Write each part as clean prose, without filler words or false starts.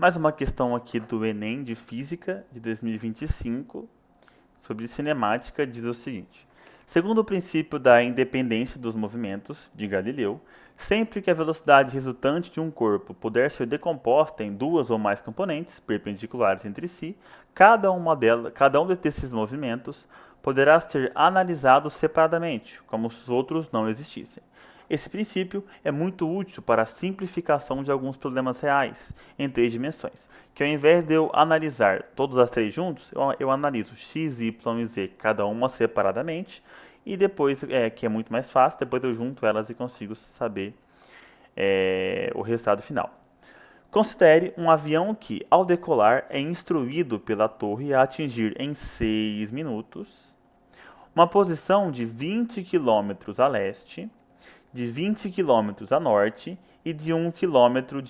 Mais uma questão aqui do Enem de Física de 2025 sobre cinemática diz o seguinte: segundo o princípio da independência dos movimentos de Galileu, sempre que a velocidade resultante de um corpo puder ser decomposta em duas ou mais componentes perpendiculares entre si, cada um desses movimentos poderá ser analisado separadamente, como se os outros não existissem. Esse princípio é muito útil para a simplificação de alguns problemas reais em três dimensões, que ao invés de eu analisar todas as três juntos, eu analiso x, y e z, cada uma separadamente, e depois, que é muito mais fácil, depois eu junto elas e consigo saber o resultado final. Considere um avião que, ao decolar, é instruído pela torre a atingir em 6 minutos uma posição de 20 km a leste, de 20 km a norte e de 1 km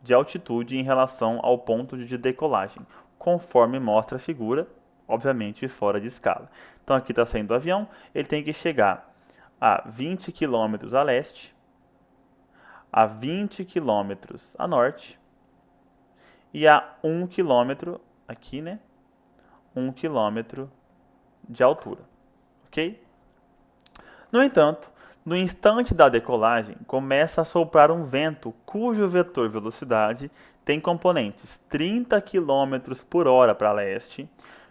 de altitude em relação ao ponto de decolagem, conforme mostra a figura, obviamente fora de escala. Então aqui está saindo o avião, ele tem que chegar a 20 km a leste, a 20 km a norte e a 1 km, aqui, né? 1 km de altura, ok? No entanto, no instante da decolagem, começa a soprar um vento cujo vetor velocidade tem componentes 30 km por hora para leste,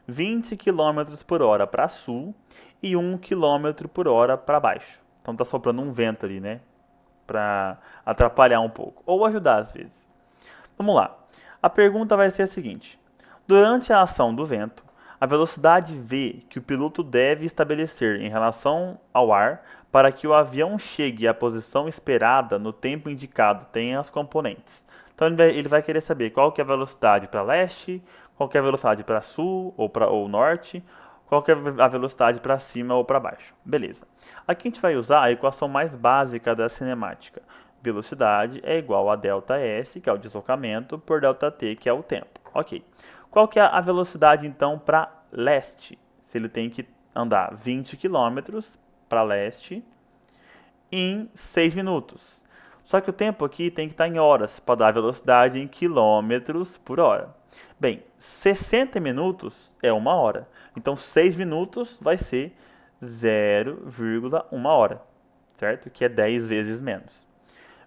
20 km por hora para sul e 1 km por hora para baixo. Então está soprando um vento ali, né? Para atrapalhar um pouco, ou ajudar às vezes. Vamos lá. A pergunta vai ser a seguinte: durante a ação do vento, a velocidade v que o piloto deve estabelecer em relação ao ar para que o avião chegue à posição esperada no tempo indicado tem as componentes. Então ele vai querer saber qual que é a velocidade para leste, qual que é a velocidade para sul ou norte, qual que é a velocidade para cima ou para baixo. Beleza. Aqui a gente vai usar a equação mais básica da cinemática. Velocidade é igual a ΔS, que é o deslocamento, por ΔT, que é o tempo. Ok. Qual que é a velocidade, então, para leste? Se ele tem que andar 20 km para leste em 6 minutos. Só que o tempo aqui tem que estar em horas, para dar a velocidade em quilômetros por hora. Bem, 60 minutos é 1 hora. Então, 6 minutos vai ser 0,1 hora, certo? Que é 10 vezes menos.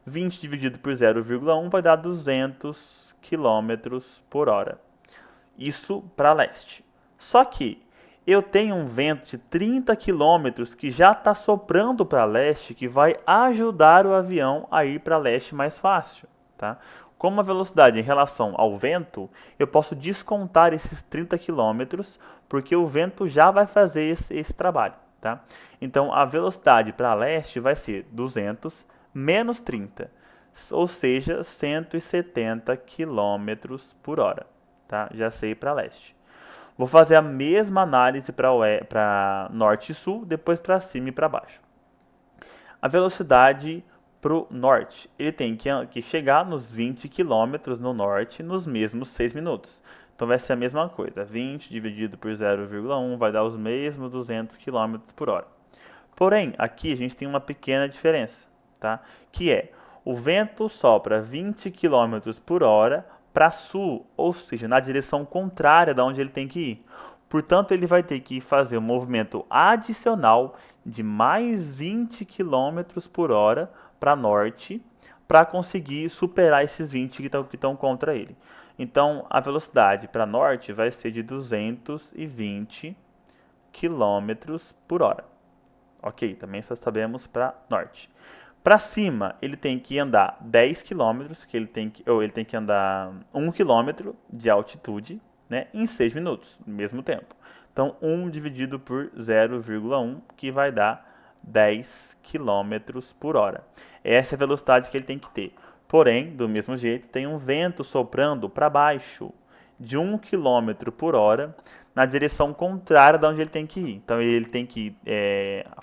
20 dividido por 0,1 vai dar 200 km por hora. Isso para leste. Só que eu tenho um vento de 30 km que já está soprando para leste, que vai ajudar o avião a ir para leste mais fácil. Tá? Como a velocidade em relação ao vento, eu posso descontar esses 30 km, porque o vento já vai fazer esse trabalho. Tá? Então, a velocidade para leste vai ser 200 menos 30, ou seja, 170 km por hora. Tá? Já sei para leste. Vou fazer a mesma análise para norte e sul, depois para cima e para baixo. A velocidade para o norte, ele tem que chegar nos 20 km no norte nos mesmos 6 minutos. Então vai ser a mesma coisa, 20 dividido por 0,1 vai dar os mesmos 200 km por hora. Porém, aqui a gente tem uma pequena diferença, tá? Que é, o vento sopra 20 km por hora para sul, ou seja, na direção contrária da onde ele tem que ir. Portanto, ele vai ter que fazer um movimento adicional de mais 20 km por hora para norte para conseguir superar esses 20 que estão contra ele. Então, a velocidade para norte vai ser de 220 km por hora. Ok, também só sabemos para norte. Para cima, ele tem que andar 10 km, ele tem que andar 1 km de altitude, né, em 6 minutos, no mesmo tempo. Então, 1 dividido por 0,1, que vai dar 10 km por hora. Essa é a velocidade que ele tem que ter. Porém, do mesmo jeito, tem um vento soprando para baixo de 1 km por hora na direção contrária da onde ele tem que ir. Então, ele tem que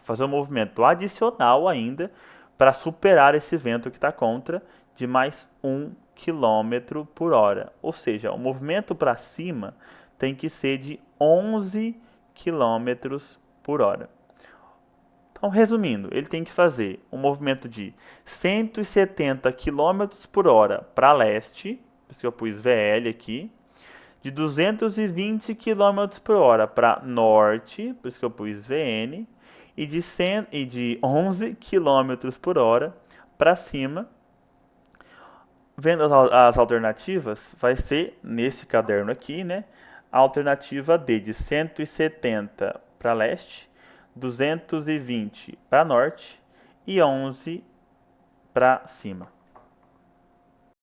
fazer um movimento adicional ainda para superar esse vento que está contra de mais 1 km por hora. Ou seja, o movimento para cima tem que ser de 11 km por hora. Então, resumindo, ele tem que fazer um movimento de 170 km por hora para leste, por isso que eu pus VL aqui, de 220 km por hora para norte, por isso que eu pus VN, e de 11 km por hora para cima. Vendo as alternativas, vai ser nesse caderno aqui, né? A alternativa D de 170 para leste, 220 para norte e 11 para cima.